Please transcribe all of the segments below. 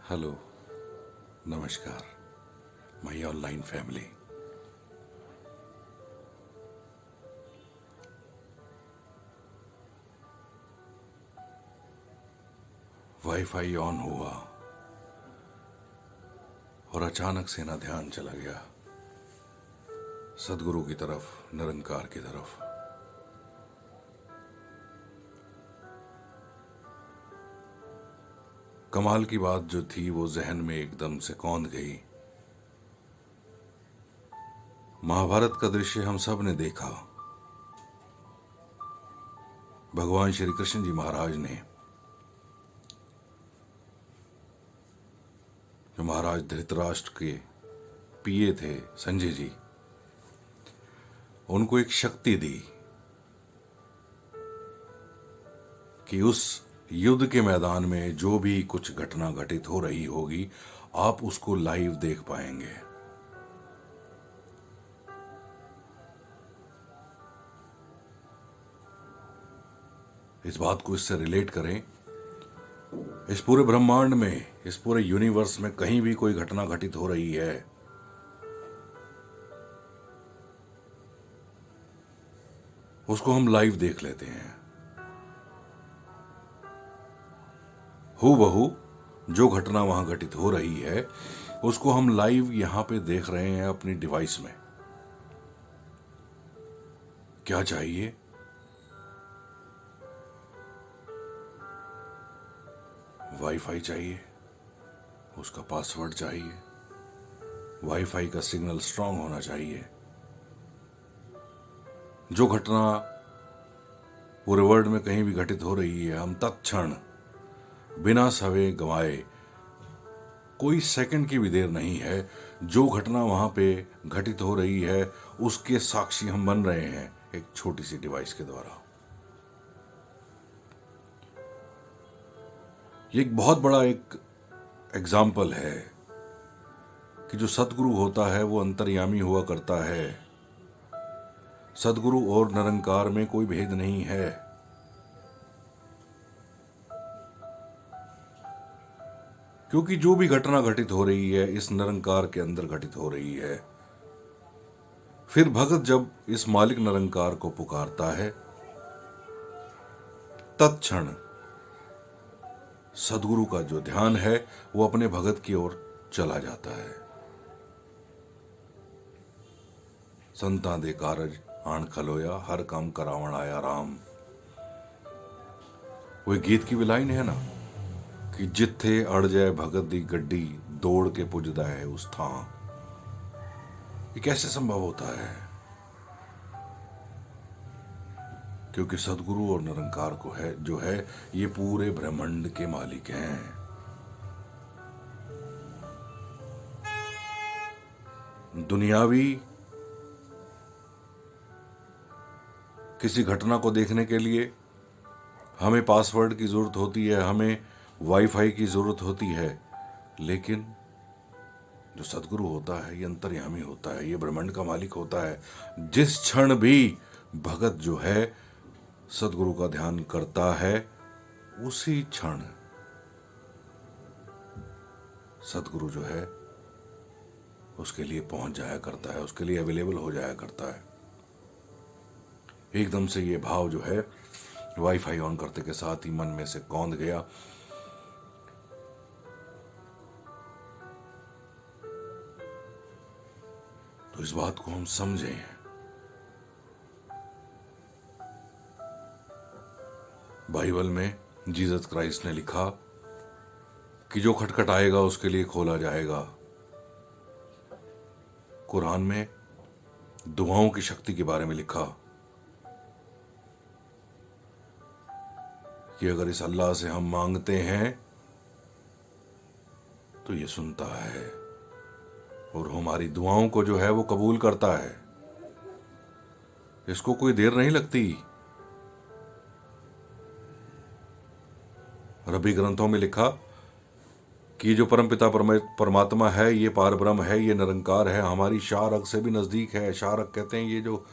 Hello, नमस्कार my online family. Wifi on हुआ और अचानक से ना ध्यान चला गया सदगुरु की तरफ, निरंकार की तरफ। कमाल की बात जो थी वो जहन में एकदम से कौंध गई। महाभारत का दृश्य हम सब ने देखा। भगवान श्री कृष्ण जी महाराज ने, जो महाराज धृतराष्ट्र के पिए थे संजय जी, उनको एक शक्ति दी कि उस युद्ध के मैदान में जो भी कुछ घटना घटित हो रही होगी आप उसको लाइव देख पाएंगे। इस बात को इससे रिलेट करें, इस पूरे ब्रह्मांड में, इस पूरे यूनिवर्स में कहीं भी कोई घटना घटित हो रही है, उसको हम लाइव देख लेते हैं। हूबहू जो घटना वहां घटित हो रही है उसको हम लाइव यहां पे देख रहे हैं अपनी डिवाइस में। क्या चाहिए? वाईफाई चाहिए, उसका पासवर्ड चाहिए, वाईफाई का सिग्नल स्ट्रांग होना चाहिए। जो घटना पूरे वर्ल्ड में कहीं भी घटित हो रही है, हम तत्क्षण बिना समय गंवाए, कोई सेकंड की भी देर नहीं है, जो घटना वहां पे घटित हो रही है उसके साक्षी हम बन रहे हैं एक छोटी सी डिवाइस के द्वारा। ये एक बहुत बड़ा एक एग्जाम्पल है कि जो सतगुरु होता है वो अंतर्यामी हुआ करता है। सदगुरु और निरंकार में कोई भेद नहीं है। क्योंकि जो भी घटना घटित हो रही है इस निरंकार के अंदर घटित हो रही है। फिर भगत जब इस मालिक निरंकार को पुकारता है, तत्क्षण सदगुरु का जो ध्यान है वो अपने भगत की ओर चला जाता है। संतां दे कारज आण खलोया, हर काम करावण आया राम। वो गीत की भी लाइन है ना कि जिथे अड़ जाए भगत दी गड्डी, दौड़ के पुजदा है उस थां। ये कैसे संभव होता है? क्योंकि सदगुरु और निरंकार को है जो है ये पूरे ब्रह्मांड के मालिक हैं। दुनियावी किसी घटना को देखने के लिए हमें पासवर्ड की जरूरत होती है, हमें वाईफाई की जरूरत होती है, लेकिन जो सदगुरु होता है ये अंतर्यामी होता है, ये ब्रह्मांड का मालिक होता है। जिस क्षण भी भगत जो है सदगुरु का ध्यान करता है उसी क्षण सदगुरु जो है उसके लिए पहुंच जाया करता है, उसके लिए अवेलेबल हो जाया करता है। एकदम से ये भाव जो है वाईफाई ऑन करते के साथ ही मन में से कौंध गया। तो इस बात को हम समझें। बाइबल में जीसस क्राइस्ट ने लिखा कि जो खटखटाएगा उसके लिए खोला जाएगा। कुरान में दुआओं की शक्ति के बारे में लिखा कि अगर इस अल्लाह से हम मांगते हैं तो ये सुनता है और हमारी दुआओं को जो है वो कबूल करता है। इसको कोई देर नहीं लगती। रबी ग्रंथों में लिखा कि जो परमपिता परमात्मा है, ये पार ब्रह्म है, ये निरंकार है, हमारी शारक से भी नजदीक है। शारक कहते हैं ये जो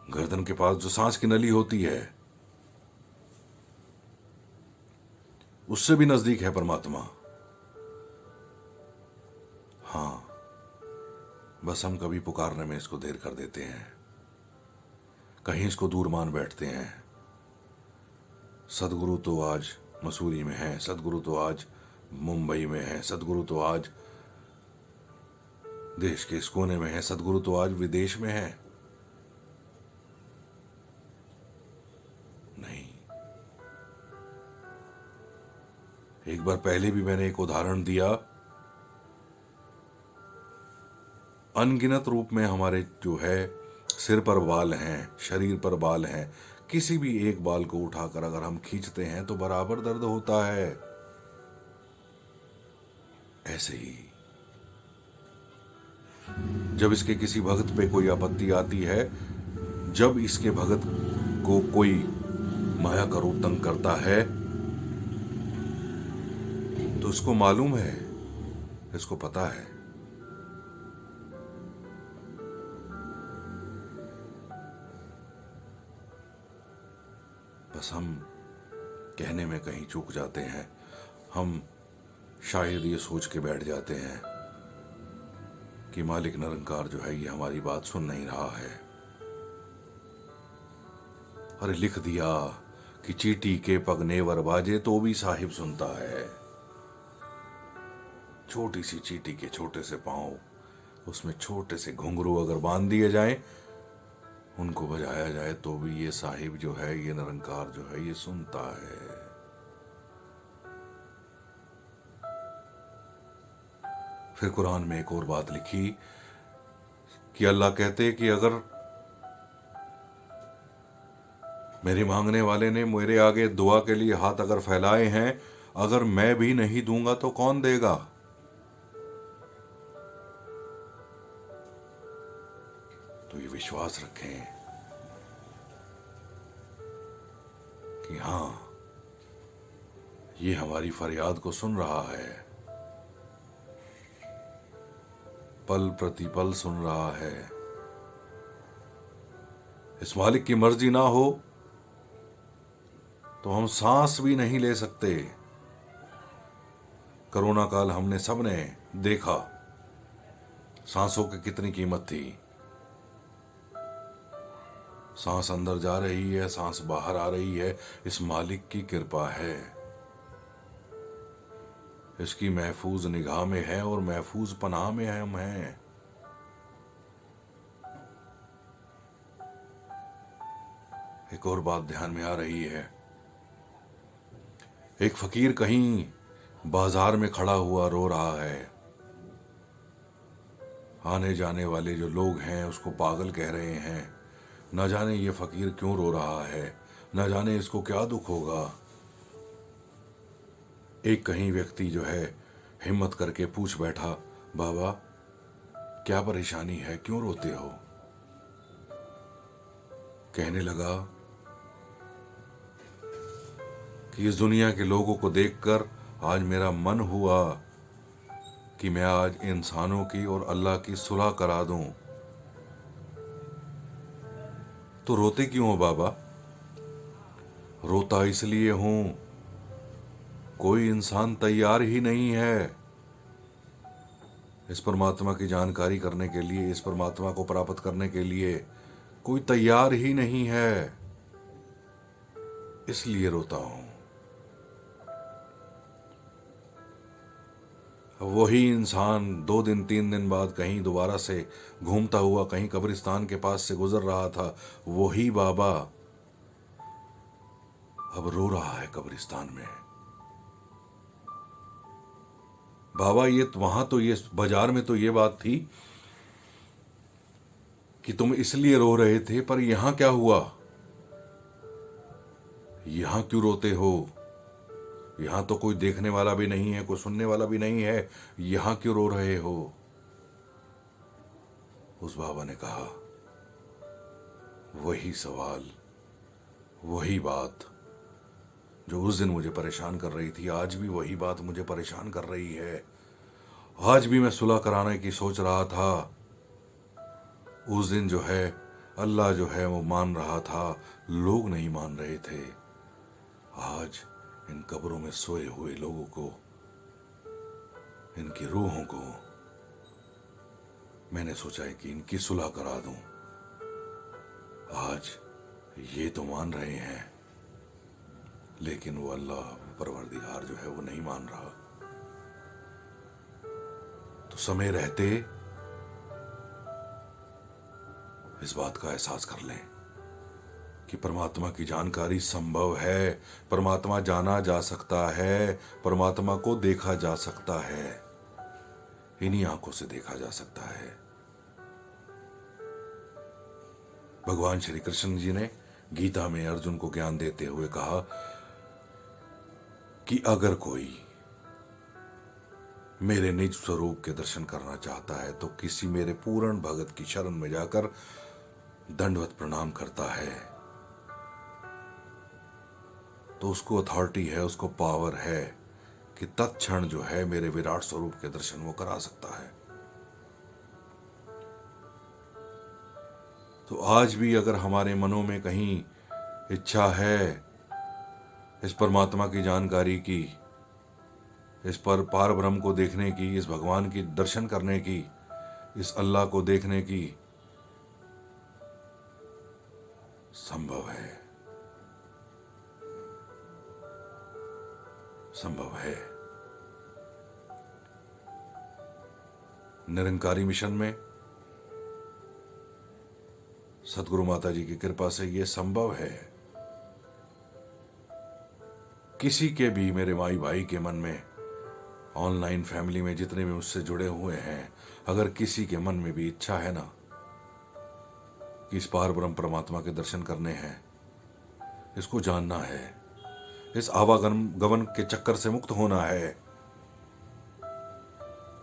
गर्दन के पास जो सांस की नली होती है, उससे भी नजदीक है परमात्मा। बस हम कभी पुकारने में इसको देर कर देते हैं, कहीं इसको दूर मान बैठते हैं। सदगुरु तो आज मसूरी में है, सदगुरु तो आज मुंबई में है, सदगुरु तो आज देश के इस कोने में है, सदगुरु तो आज विदेश में है। नहीं, एक बार पहले भी मैंने एक उदाहरण दिया। अनगिनत रूप में हमारे जो है सिर पर बाल हैं, शरीर पर बाल हैं, किसी भी एक बाल को उठाकर अगर हम खींचते हैं तो बराबर दर्द होता है। ऐसे ही जब इसके किसी भक्त पे कोई आपत्ति आती है, जब इसके भगत को कोई माया का रूप तंग करता है, तो उसको मालूम है, इसको पता है बस हम कहने में कहीं चूक जाते हैं। हम शायद ये सोच के बैठ जाते हैं कि मालिक निरंकार जो है ये हमारी बात सुन नहीं रहा है। अरे लिख दिया कि चींटी के पगने वर बाजे तो भी साहिब सुनता है। छोटी सी चींटी के छोटे से पांव, उसमें छोटे से घुंघरू अगर बांध दिए जाएं, उनको बजाया जाए तो भी ये साहिब जो है, ये निरंकार जो है, ये सुनता है। फिर कुरान में एक और बात लिखी कि अल्लाह कहते कि अगर मेरे मांगने वाले ने मेरे आगे दुआ के लिए हाथ अगर फैलाए हैं, अगर मैं भी नहीं दूंगा तो कौन देगा। तो ये विश्वास रखें कि हां, ये हमारी फरियाद को सुन रहा है, पल प्रतिपल सुन रहा है। इस मालिक की मर्जी ना हो तो हम सांस भी नहीं ले सकते। कोरोना काल हमने सबने देखा, सांसों की कितनी कीमत थी। सांस अंदर जा रही है, सांस बाहर आ रही है, इस मालिक की कृपा है, इसकी महफूज निगाह में है और महफूज पनाह में हम हैं। एक और बात ध्यान में आ रही है, एक फकीर कहीं बाजार में खड़ा हुआ रो रहा है। आने जाने वाले जो लोग हैं उसको पागल कह रहे हैं। न जाने ये फकीर क्यों रो रहा है, न जाने इसको क्या दुख होगा। एक कहीं व्यक्ति जो है हिम्मत करके पूछ बैठा, बाबा क्या परेशानी है, क्यों रोते हो। कहने लगा कि इस दुनिया के लोगों को देखकर आज मेरा मन हुआ कि मैं आज इंसानों की और अल्लाह की सुलह करा दूं। तो रोते क्यों हो बाबा। रोता इसलिए हूं, कोई इंसान तैयार ही नहीं है इस परमात्मा की जानकारी करने के लिए, इस परमात्मा को प्राप्त करने के लिए कोई तैयार ही नहीं है, इसलिए रोता हूं। वही इंसान 2 दिन 3 दिन बाद कहीं दोबारा से घूमता हुआ कहीं कब्रिस्तान के पास से गुजर रहा था, वही बाबा अब रो रहा है कब्रिस्तान में। बाबा ये वहां तो ये बाजार में तो ये बात थी कि तुम इसलिए रो रहे थे, पर यहां क्या हुआ, यहां क्यों रोते हो। यहां तो कोई देखने वाला भी नहीं है, कोई सुनने वाला भी नहीं है, यहां क्यों रो रहे हो। उस बाबा ने कहा, वही सवाल, वही बात जो उस दिन मुझे परेशान कर रही थी, आज भी वही बात मुझे परेशान कर रही है। आज भी मैं सुलह कराने की सोच रहा था। उस दिन जो है अल्लाह जो है वो मान रहा था, लोग नहीं मान रहे थे। आज इन कब्रों में सोए हुए लोगों को, इनकी रूहों को मैंने सोचा है कि इनकी सुलह करा दूं। आज ये तो मान रहे हैं, लेकिन वो अल्लाह परवरदिगार जो है वो नहीं मान रहा। तो समय रहते इस बात का एहसास कर लें कि परमात्मा की जानकारी संभव है, परमात्मा जाना जा सकता है, परमात्मा को देखा जा सकता है, इन्हीं आंखों से देखा जा सकता है। भगवान श्री कृष्ण जी ने गीता में अर्जुन को ज्ञान देते हुए कहा कि अगर कोई मेरे निज स्वरूप के दर्शन करना चाहता है तो किसी मेरे पूर्ण भगत की शरण में जाकर दंडवत प्रणाम करता है तो उसको अथॉरिटी है, उसको पावर है कि तत्क्षण जो है मेरे विराट स्वरूप के दर्शन वो करा सकता है। तो आज भी अगर हमारे मनों में कहीं इच्छा है इस परमात्मा की जानकारी की, इस पर पार ब्रह्म को देखने की, इस भगवान की दर्शन करने की, इस अल्लाह को देखने की, संभव है, संभव है। निरंकारी मिशन में सतगुरु माता जी की कृपा से यह संभव है। किसी के भी, मेरे माई भाई के मन में, ऑनलाइन फैमिली में जितने भी मुझसे जुड़े हुए हैं, अगर किसी के मन में भी इच्छा है ना कि इस पार ब्रह्म परमात्मा के दर्शन करने हैं, इसको जानना है, इस आवागमन के चक्कर से मुक्त होना है,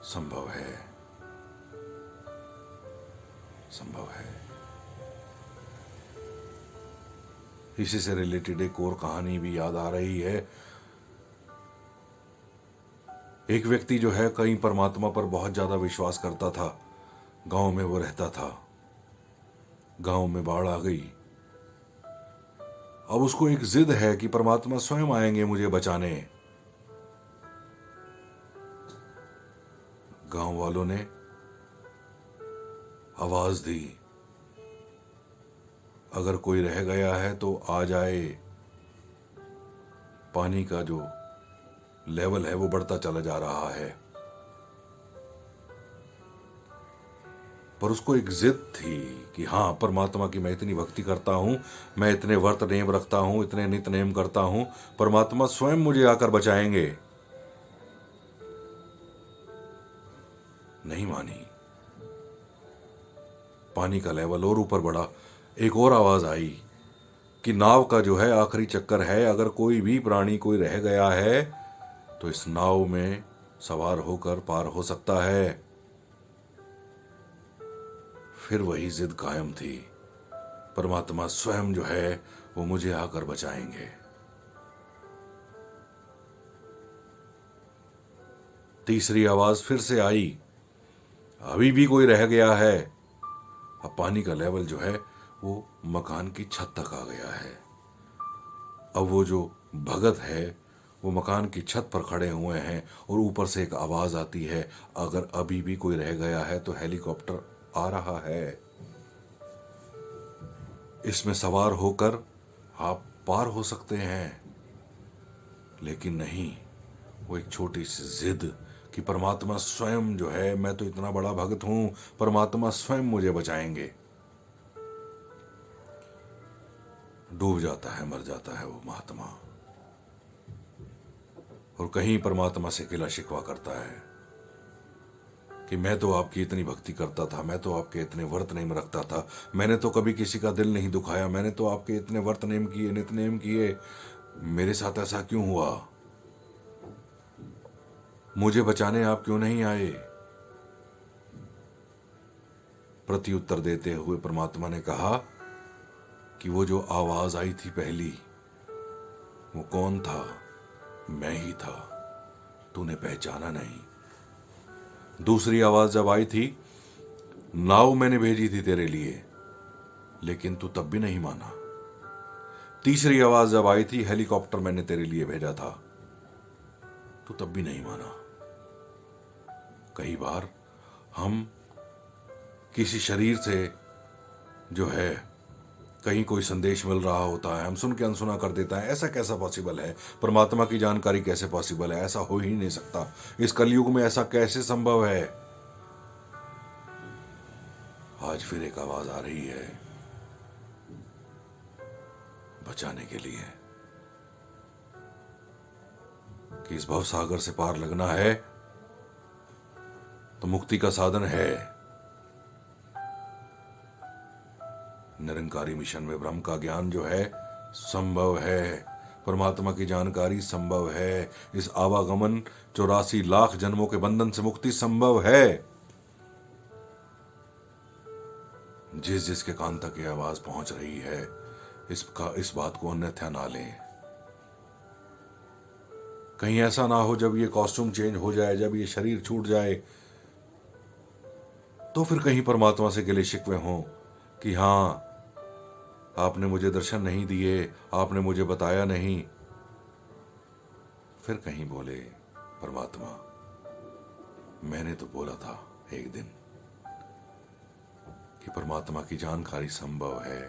संभव है, संभव है। इसी से रिलेटेड एक और कहानी भी याद आ रही है। एक व्यक्ति जो है कहीं परमात्मा पर बहुत ज्यादा विश्वास करता था। गांव में वो रहता था, गांव में बाढ़ आ गई। अब उसको एक जिद है कि परमात्मा स्वयं आएंगे मुझे बचाने। गांव वालों ने आवाज दी, अगर कोई रह गया है तो आ जाए। पानी का जो लेवल है वो बढ़ता चला जा रहा है। पर उसको एक जिद थी कि हाँ, परमात्मा की मैं इतनी भक्ति करता हूं, मैं इतने व्रत नेम रखता हूं, इतने नित नेम करता हूं, परमात्मा स्वयं मुझे आकर बचाएंगे। नहीं मानी। पानी का लेवल और ऊपर बढ़ा। एक और आवाज आई कि नाव का जो है आखिरी चक्कर है, अगर कोई भी प्राणी कोई रह गया है तो इस नाव में सवार होकर पार हो सकता है। फिर वही जिद कायम थी, परमात्मा स्वयं जो है वो मुझे आकर बचाएंगे। तीसरी आवाज फिर से आई, अभी भी कोई रह गया है। अब पानी का लेवल जो है वो मकान की छत तक आ गया है। अब वो जो भगत है वो मकान की छत पर खड़े हुए हैं और ऊपर से एक आवाज आती है, अगर अभी भी कोई रह गया है तो हेलीकॉप्टर आ रहा है, इसमें सवार होकर आप पार हो सकते हैं। लेकिन नहीं, वो एक छोटी सी जिद कि परमात्मा स्वयं जो है, मैं तो इतना बड़ा भक्त हूं, परमात्मा स्वयं मुझे बचाएंगे। डूब जाता है, मर जाता है वो महात्मा, और कहीं परमात्मा से गिला शिकवा करता है कि मैं तो आपकी इतनी भक्ति करता था, मैं तो आपके इतने व्रत नेम रखता था, मैंने तो कभी किसी का दिल नहीं दुखाया, मैंने तो आपके इतने व्रत नेम किए, नित नेम किए, मेरे साथ ऐसा क्यों हुआ? मुझे बचाने आप क्यों नहीं आए? प्रत्युत्तर देते हुए परमात्मा ने कहा कि वो जो आवाज आई थी पहली, वो कौन था? मैं ही था, तूने पहचाना नहीं। दूसरी आवाज जब आई थी, नाव मैंने भेजी थी तेरे लिए, लेकिन तू तब भी नहीं माना। तीसरी आवाज जब आई थी, हेलीकॉप्टर मैंने तेरे लिए भेजा था, तू तब भी नहीं माना। कई बार हम किसी शरीर से जो है कहीं कोई संदेश मिल रहा होता है, हम सुन के अनसुना कर देता है। ऐसा कैसा पॉसिबल है? परमात्मा की जानकारी कैसे पॉसिबल है? ऐसा हो ही नहीं सकता। इस कलयुग में ऐसा कैसे संभव है? आज फिर एक आवाज आ रही है बचाने के लिए कि इस भव सागर से पार लगना है तो मुक्ति का साधन है निरंकारी मिशन में। ब्रह्म का ज्ञान जो है संभव है, परमात्मा की जानकारी संभव है, इस आवागमन 84 लाख जन्मों के बंधन से मुक्ति संभव है। जिस जिसके कान तक ये आवाज पहुंच रही है, इस बात को अन्यथा ना लें। कहीं ऐसा ना हो जब ये कॉस्ट्यूम चेंज हो जाए, जब ये शरीर छूट जाए, तो फिर कहीं परमात्मा से गिले शिकवे हों कि हाँ, आपने मुझे दर्शन नहीं दिए, आपने मुझे बताया नहीं। फिर कहीं बोले परमात्मा, मैंने तो बोला था एक दिन कि परमात्मा की जानकारी संभव है,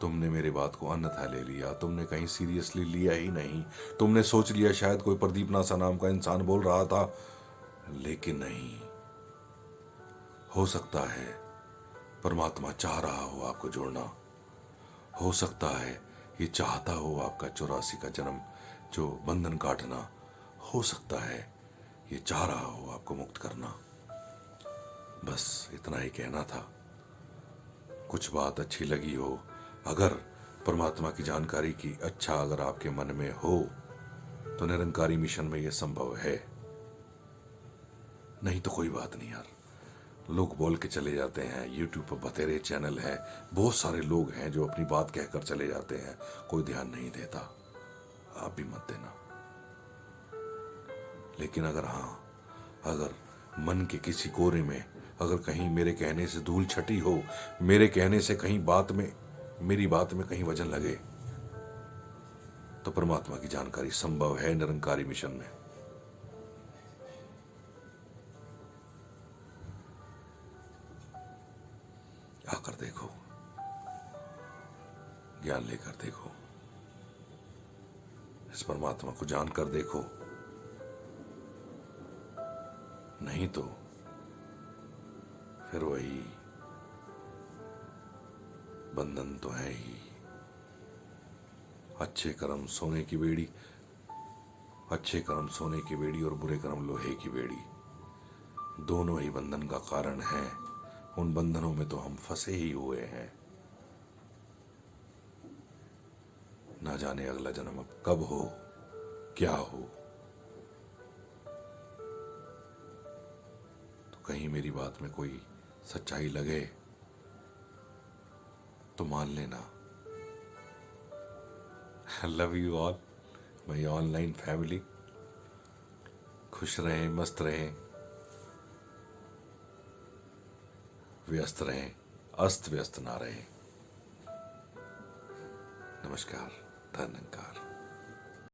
तुमने मेरी बात को अन्यथा ले लिया, तुमने कहीं सीरियसली लिया ही नहीं। तुमने सोच लिया शायद कोई प्रदीप नासा नाम का इंसान बोल रहा था, लेकिन नहीं। हो सकता है परमात्मा चाह रहा हो आपको जोड़ना, हो सकता है ये चाहता हो आपका 84 का जन्म जो बंधन काटना, हो सकता है ये चाह रहा हो आपको मुक्त करना। बस इतना ही कहना था। कुछ बात अच्छी लगी हो, अगर परमात्मा की जानकारी की अच्छा अगर आपके मन में हो, तो निरंकारी मिशन में यह संभव है। नहीं तो कोई बात नहीं यार, लोग बोल के चले जाते हैं। यूट्यूब पर बतेरे चैनल है, बहुत सारे लोग हैं जो अपनी बात कहकर चले जाते हैं, कोई ध्यान नहीं देता। आप भी मत देना। लेकिन अगर मन के किसी कोरे में अगर कहीं मेरे कहने से धूल छटी हो, मेरे कहने से कहीं मेरी बात में कहीं वजन लगे, तो परमात्मा की जानकारी संभव है निरंकारी मिशन में। आकर देखो, ज्ञान लेकर देखो, इस परमात्मा को जानकर देखो। नहीं तो फिर वही बंधन तो है ही। अच्छे कर्म सोने की बेड़ी, अच्छे कर्म सोने की बेड़ी और बुरे कर्म लोहे की बेड़ी, दोनों ही बंधन का कारण है। उन बंधनों में तो हम फंसे ही हुए हैं। ना जाने अगला जन्म अब कब हो, क्या हो। तो कहीं मेरी बात में कोई सच्चाई लगे तो मान लेना। Love you all my online family. खुश रहें, मस्त रहें, व्यस्त रहें, अस्त व्यस्त ना रहें। नमस्कार, धन्यवाद।